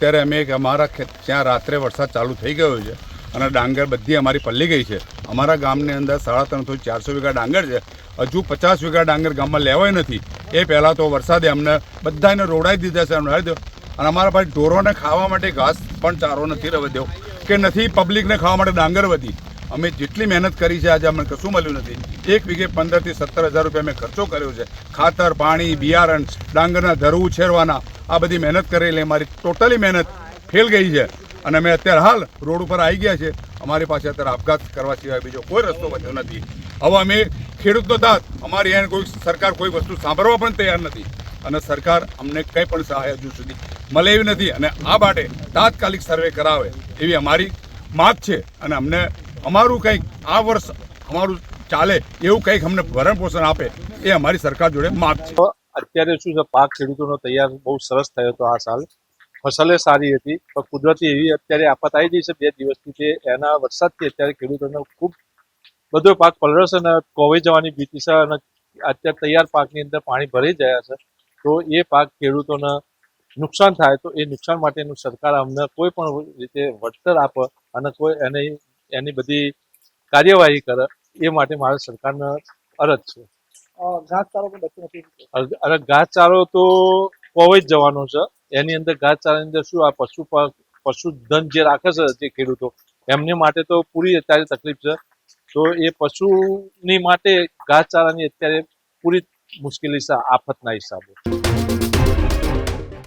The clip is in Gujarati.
અત્યારે અમે અમારા ત્યાં રાત્રે વરસાદ ચાલુ થઈ ગયો છે અને ડાંગર બધી અમારી પલ્લી ગઈ છે. અમારા ગામની અંદર 350 400 વીઘા ડાંગર છે. હજુ 50 વીઘા ડાંગર ગામમાં લેવાય નથી. એ પહેલાં તો વરસાદે અમને બધાને રોડાઈ દીધા છે અને અમારા પાસે ઢોરોને ખાવા માટે ઘાસ પણ ચારો નથી વધ્યો કે નથી પબ્લિકને ખાવા માટે ડાંગર વધી. અમે જેટલી મહેનત કરી છે આજે અમને કશું મળ્યું નથી. 1 વીઘે 15 થી 17 હજાર રૂપિયા અમે ખર્ચો કર્યો છે. ખાતર, પાણી, બિયારણ, ડાંગરના ધરું ઉછેરવાના આ બધી મહેનત કરેલી અમારી ટોટલી મહેનત ફેલ ગઈ છે અને અમે અત્યારે હાલ રોડ ઉપર આવી ગયા છે. અમારી પાસે અત્યારે આપઘાત કરવા સિવાય બીજો કોઈ રસ્તો બચ્યો નથી. હવે અમે ખેડૂતનો દાંત અમારી એને કોઈ સરકાર કોઈ વસ્તુ સાંભળવા પણ તૈયાર નથી અને સરકાર અમને કંઈ પણ સહાય હજુ સુધી મળે એવી નથી અને આ માટે તાત્કાલિક સર્વે કરાવે એવી અમારી માગ છે અને અમને અમારું કંઈક આ વર્ષ અમારું ચાલે એવું કંઈક અમને ભરણ પોષણ આપે એ અમારી સરકાર જોડે માગ છે. અત્યારે શું છે, પાક ખેડૂતોનો તૈયાર બહુ સરસ થયો હતો. આ સાલ ફસલે સારી હતી, પણ કુદરતી એવી અત્યારે આફત આવી ગઈ છે 2 દિવસથી કે એના વરસાદથી અત્યારે ખેડૂતોનો ખૂબ બધો પાક પલળશે અને કોવાઈ જવાની ભીતિ છે અને અત્યારે તૈયાર પાકની અંદર પાણી ભરાઈ ગયા છે. તો એ પાક ખેડૂતોને નુકસાન થાય તો એ નુકસાન માટેનું સરકાર અમને કોઈ પણ રીતે વળતર આપે અને કોઈ એની બધી કાર્યવાહી કરે એ માટે મારે સરકારને અરજ છે. ઘાસચારો પણ બચ્યો નથી. અને ઘાસચારો તો કોવાઈ જ જવાનો છે. એની અંદર ઘાસચારાની અંદર શું આ પશુધન જે રાખે છે જે ખેડૂતો એમની માટે તો પૂરી અત્યારે તકલીફ છે. તો એ પશુની માટે ઘાસચારાની અત્યારે પૂરી મુશ્કેલી છે આફતના હિસાબે.